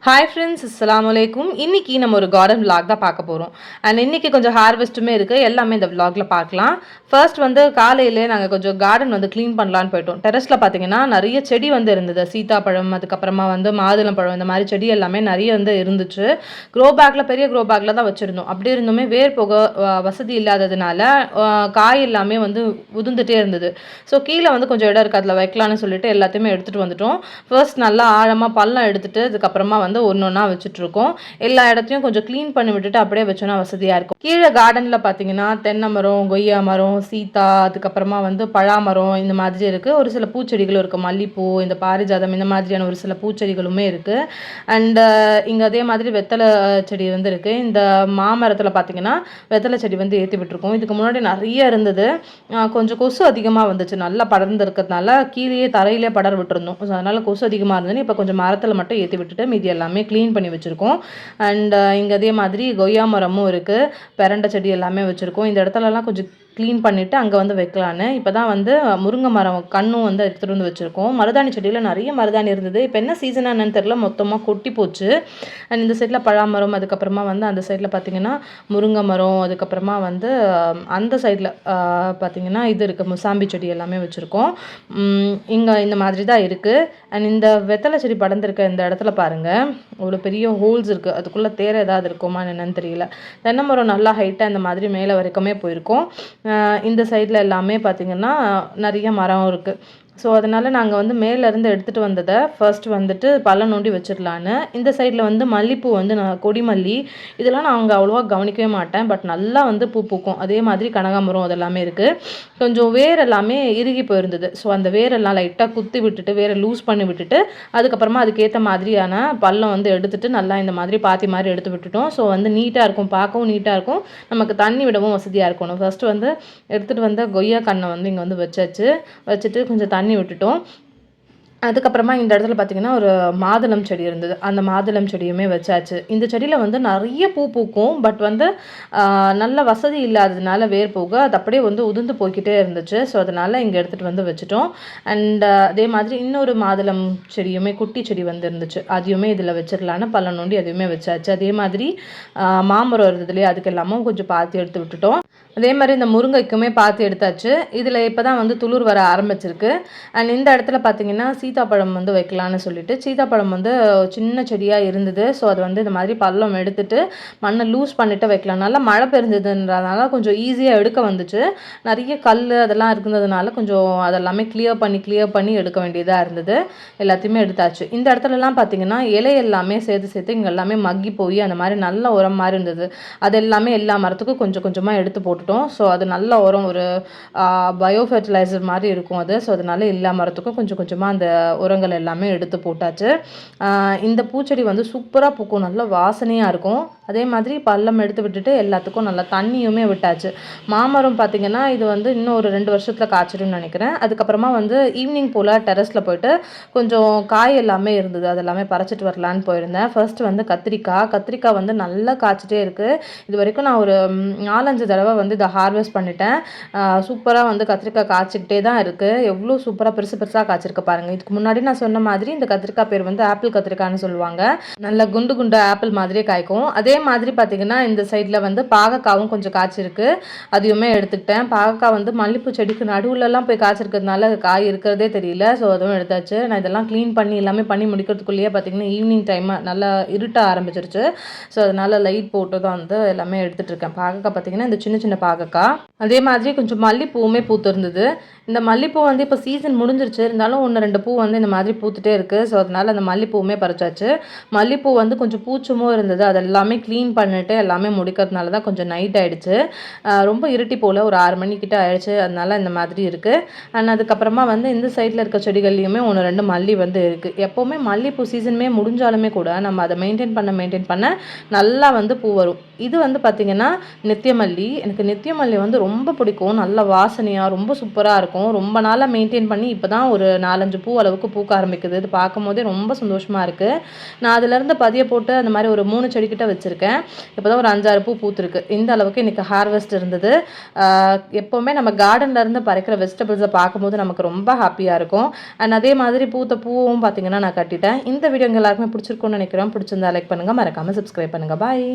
Hi friends, அஸ்ஸலாமு அலைக்கும். இன்னைக்கு நம்ம ஒரு கார்டன் vlog தான் பார்க்க போகிறோம். அண்ட் இன்னைக்கு கொஞ்சம் ஹார்வெஸ்ட்டுமே இருக்குது. எல்லாமே இந்த vlogல பார்க்கலாம். ஃபர்ஸ்ட் வந்து காலையிலே நாங்கள் கொஞ்சம் கார்டன் வந்து க்ளீன் பண்ணலான்னு போயிட்டோம். டெரஸில் பார்த்தீங்கன்னா நிறைய செடி வந்து இருந்தது. சீதாப்பழம், அதுக்கப்புறமா வந்து மாதுளம்பழம், இந்த மாதிரி செடி எல்லாமே நிறைய வந்து இருந்துச்சு. பெரிய க்ரோ பேக்கில் தான் வச்சுருந்தோம். அப்படி இருந்துமே வேர் போக வசதி இல்லாததுனால காய் எல்லாமே வந்து உதிர்ந்துட்டே இருந்தது. ஸோ கீழே வந்து கொஞ்சம் இடம் இருக்குது, அதில் வைக்கலான்னு சொல்லிட்டு எல்லாத்தையுமே எடுத்துகிட்டு வந்துட்டோம். ஃபர்ஸ்ட் நல்லா ஆழமாக பள்ளம் எடுத்துட்டு அதுக்கப்புறமா வந்து ஒன்று ஒன்றா வச்சுட்ருக்கோம். எல்லா இடத்தையும் கொஞ்சம் க்ளீன் பண்ணி விட்டுட்டு அப்படியே வச்சோன்னா வசதியாக இருக்கும். கீழே கார்டனில் பார்த்தீங்கன்னா தென்னை மரம், கொய்யா மரம், சீதா, அதுக்கப்புறமா வந்து பழாமரம் இந்த மாதிரி இருக்குது. ஒரு சில பூச்செடிகளும் இருக்குது. மல்லிப்பூ, இந்த பாரிஜாதம், இந்த மாதிரியான ஒரு சில பூச்செடிகளுமே இருக்குது. அண்டு இங்கே அதே மாதிரி வெத்தலை செடி வந்து இருக்குது. இந்த மாமரத்தில் பார்த்தீங்கன்னா வெத்தலை செடி வந்து ஏற்றி விட்டுருக்கோம். இதுக்கு முன்னாடி நிறைய இருந்தது. கொஞ்சம் கொசு அதிகமாக வந்துச்சு. நல்லா படர்ந்து இருக்கிறதுனால கீழே தரையிலே படர விட்டுருந்தோம். ஸோ அதனால் கொசு அதிகமாக இருந்ததுன்னு இப்போ கொஞ்சம் மரத்தில் மட்டும் ஏற்றி விட்டுட்டு மீதி எல்லாமே க்ளீன் பண்ணி வச்சுருக்கோம். அண்ட் இங்கே அதே மாதிரி கொய்யா மரமும் இருக்குது. பெரண்டை செடி எல்லாமே வச்சுருக்கோம். இந்த இடத்துலலாம் கொஞ்சம் க்ளீன் பண்ணிவிட்டு அங்கே வந்து வைக்கலான்னு இப்போ தான் வந்து முருங்கை மரம் கண்ணும் வந்து எடுத்துகிட்டு வந்து வச்சுருக்கோம். மருதாணி செடியில் நிறைய மருதாணி இருந்தது. இப்போ என்ன சீசனாக என்னன்னு தெரியல, மொத்தமாக கொட்டி போச்சு. அண்ட் இந்த சைடில் பழாமரம், அதுக்கப்புறமா வந்து அந்த சைடில் பார்த்திங்கன்னா முருங்கை மரம், அதுக்கப்புறமா வந்து அந்த சைடில் பார்த்திங்கன்னா இது இருக்குது, முசாம்பி செடி எல்லாமே வச்சுருக்கோம். இங்கே இந்த மாதிரி தான் இருக்குது. அண்ட் இந்த வெத்தலை செடி படர்ந்துருக்க இந்த இடத்துல பாருங்கள், ஒரு பெரிய ஹோல்ஸ் இருக்குது. அதுக்குள்ளே தேர ஏதாவது இருக்குமா என்னன்னு தெரியல. தென்னை மரம் நல்லா ஹைட்டாக இந்த மாதிரி மேலே வரைக்குமே போயிருக்கோம். இந்த சைடில் எல்லாமே பார்த்திங்கன்னா நிறைய மரம் இருக்குது. ஸோ அதனால் நாங்கள் வந்து மேலேருந்து எடுத்துகிட்டு வந்ததை ஃபர்ஸ்ட் வந்துட்டு பள்ளம் நோண்டி வச்சிடலான்னு. இந்த சைடில் வந்து மல்லிப்பூ வந்து கொடிமல்லி இதெல்லாம் நான் அங்கே அவ்வளோவா கவனிக்கவே மாட்டேன். பட் நல்லா வந்து பூ பூக்கும். அதே மாதிரி கனகாமரம் அதெல்லாமே இருக்குது. கொஞ்சம் வேர் எல்லாமே இறுகி போயிருந்தது. ஸோ அந்த வேரெல்லாம் லைட்டாக குத்தி விட்டுட்டு வேரை லூஸ் பண்ணி விட்டுட்டு அதுக்கப்புறமா அதுக்கேற்ற மாதிரியான பள்ளம் வந்து எடுத்துகிட்டு நல்லா இந்த மாதிரி பாத்தி மாதிரி எடுத்து விட்டுட்டோம். ஸோ வந்து நீட்டாக இருக்கும், பார்க்கவும் நீட்டாக இருக்கும், நமக்கு தண்ணி விடவும் வசதியாக இருக்கணும். ஃபஸ்ட்டு வந்து எடுத்துகிட்டு வந்த கொய்யா கண்ணை வந்து இங்கே வந்து வச்சுட்டு கொஞ்சம் தண்ணி விட்டுட்டோம். அதுக்கப்புறமா இந்த இடத்துல பார்த்திங்கன்னா ஒரு மாதுளம் செடி இருந்தது. அந்த மாதுளம் செடியுமே வச்சாச்சு. இந்த செடியில் வந்து நிறைய பூ பூக்கும். பட் வந்து நல்ல வசதி இல்லாததுனால வேர் போக அது அப்படியே வந்து உதிர்ந்து போய்கிட்டே இருந்துச்சு. ஸோ அதனால் இங்கே எடுத்துகிட்டு வந்து வச்சுட்டோம். அண்ட் அதே மாதிரி இன்னொரு மாதுளம் செடியுமே குட்டி செடி வந்து இருந்துச்சு. அதையுமே இதில் வச்சிடலான்னு பள்ளம் நோண்டி அதையுமே வச்சாச்சு. அதே மாதிரி மாமரம் இருந்தது இல்லையா, அதுக்கு எல்லாமும் கொஞ்சம் பார்த்து எடுத்து விட்டுட்டோம். அதே மாதிரி இந்த முருங்கைக்குமே பார்த்து எடுத்தாச்சு. இதில் இப்போ தான் வந்து துளிர் வர ஆரம்பிச்சிருக்கு. அண்ட் இந்த இடத்துல பார்த்திங்கன்னா சீதாப்பழம் வந்து வைக்கலான்னு சொல்லிட்டு சீதாப்பழம் வந்து சின்ன செடியாக இருந்தது. ஸோ அது வந்து இந்த மாதிரி பள்ளம் எடுத்துட்டு மண்ணை லூஸ் பண்ணிவிட்டு வைக்கலாம். நல்லா மழை பெருந்ததுன்றதுனால கொஞ்சம் ஈஸியாக எடுக்க வந்துச்சு. நிறைய கல் அதெல்லாம் இருந்ததுனால கொஞ்சம் அதெல்லாமே கிளியர் பண்ணி எடுக்க வேண்டியதாக இருந்தது. எல்லாத்தையுமே எடுத்தாச்சு. இந்த இடத்துலலாம் பார்த்திங்கன்னா இலை எல்லாமே சேர்த்து இங்கே எல்லாமே மக்கி போய் அந்த மாதிரி நல்ல உரம் மாதிரி இருந்தது. அது எல்லாமே எல்லா மரத்துக்கும் கொஞ்சம் கொஞ்சமாக எடுத்து போட்டுட்டோம். ஸோ அது நல்ல உரம், ஒரு பயோ ஃபெர்டிலைசர் மாதிரி இருக்கும் அது. ஸோ அதனால எல்லா மரத்துக்கும் கொஞ்சம் கொஞ்சமாக அந்த உரங்கள் எல்லாமே எடுத்து போட்டாச்சு. இந்த பூச்செடி வந்து சூப்பராக பூக்கும், நல்ல வாசனையாக இருக்கும். அதே மாதிரி பள்ளம் எடுத்து விட்டுட்டு எல்லாத்துக்கும் நல்லா தண்ணியுமே விட்டாச்சு. மாமரம் பார்த்திங்கன்னா இது வந்து இன்னும் ஒரு 2 வருஷத்தில் காய்ச்சிடும்னு நினைக்கிறேன். அதுக்கப்புறமா வந்து ஈவினிங் போல் டெரஸில் போயிட்டு கொஞ்சம் காய் எல்லாமே இருந்தது, அதெல்லாமே பறிச்சிட்டு வரலான்னு போயிருந்தேன். ஃபர்ஸ்ட் வந்து கத்திரிக்காய் வந்து நல்லா காய்ச்சிட்டே இருக்குது. இது வரைக்கும் நான் ஒரு 4-5 தடவை வந்து இதை ஹார்வெஸ்ட் பண்ணிட்டேன். சூப்பராக வந்து கத்திரிக்காய் காய்ச்சிக்கிட்டே தான் இருக்குது. எவ்வளோ சூப்பராக பெருசாக காய்ச்சிருக்கு பாருங்கள். இதுக்கு முன்னாடி நான் சொன்ன மாதிரி இந்த கத்திரிக்காய் பேர் வந்து ஆப்பிள் கத்திரிக்காய்னு சொல்லுவாங்க. நல்ல குண்டு ஆப்பிள் மாதிரியே காய்க்கும். அதே மாதிரி பார்த்திங்கன்னா இந்த சைடில் வந்து பாகக்காவும் கொஞ்சம் காய்ச்சிருக்கு. அதையுமே எடுத்துக்கிட்டேன். பாகக்காய் வந்து மல்லிப்பூ செடிக்கு நடுவுலலாம் போய் காய்ச்சிருக்கிறதுனால காய் இருக்கிறதே தெரியல. ஸோ அதுவும் எடுத்தாச்சு. நான் இதெல்லாம் க்ளீன் பண்ணி எல்லாமே பண்ணி முடிக்கிறதுக்குள்ளேயே பார்த்திங்கன்னா ஈவினிங் டைம் நல்லா இருட்ட ஆரம்பிச்சிருச்சு. ஸோ அதனால் லைட் போட்டு தான் வந்து எல்லாமே எடுத்துகிட்டு இருக்கேன். பாகக்காய் பார்த்திங்கன்னா இந்த சின்ன பாகக்காய். அதே மாதிரி கொஞ்சம் மல்லிப்பூவுமே பூத்திருந்தது. இந்த மல்லிப்பூ வந்து இப்போ சீசன் முடிஞ்சிருச்சு, இருந்தாலும் 1-2 பூ வந்து இந்த மாதிரி பூத்துட்டே இருக்குது. ஸோ அதனால் அந்த மல்லிப்பூவுமே பறிச்சாச்சு. மல்லிப்பூ வந்து கொஞ்சம் பூச்சமும் இருந்தது. அது எல்லாமே க்ளீன் பண்ணிட்டு எல்லாமே முடிக்கிறதுனால தான் கொஞ்சம் நைட் ஆகிடுச்சு. ரொம்ப இருட்டி போல் ஒரு 6 மணிக்கிட்ட ஆயிடுச்சு. அதனால இந்த மாதிரி இருக்குது. அண்ட் அதுக்கப்புறமா வந்து இந்த சைடில் இருக்க செடிகள்லையுமே 1-2 மல்லி வந்து இருக்குது. எப்போவுமே மல்லிப்பூ சீசனுமே முடிஞ்சாலுமே கூட நம்ம அதை மெயின்டைன் பண்ண நல்லா வந்து பூ வரும். இது வந்து பார்த்திங்கன்னா நித்தியமல்லி. எனக்கு நித்தியமல்லி வந்து ரொம்ப பிடிக்கும். நல்ல வாசனையாக ரொம்ப சூப்பராக இருக்கும். ரொம்ப நாளாக மெயின்டைன் பண்ணி இப்போ தான் ஒரு 4-5 பூ அளவுக்கு பூக்க ஆரம்பிக்குது. இது பார்க்கும் போதே ரொம்ப சந்தோஷமாக இருக்குது. நான் அதிலேருந்து பதிய போட்டு அந்த மாதிரி ஒரு 3 செடிக்கிட்ட வச்சுருக்கேன். பண்ணியிருக்கேன். இப்போ தான் ஒரு 5, 6 பூ பூத்துருக்கு. இந்த அளவுக்கு இன்றைக்கி ஹார்வெஸ்ட் இருந்தது. எப்போவுமே நம்ம கார்டன்லேருந்து பறிக்கிற வெஜிடபிள்ஸை பார்க்கும்போது நமக்கு ரொம்ப ஹாப்பியாக இருக்கும். அண்ட் அதே மாதிரி பூத்த பூவும் பார்த்திங்கன்னா நான் கட்டிட்டேன். இந்த வீடியோ எல்லாருக்குமே பிடிச்சிருக்கும்னு நினைக்கிறேன். பிடிச்சிருந்தா லைக் பண்ணுங்கள், மறக்காமல் சப்ஸ்கிரைப் பண்ணுங்கள். பாய்.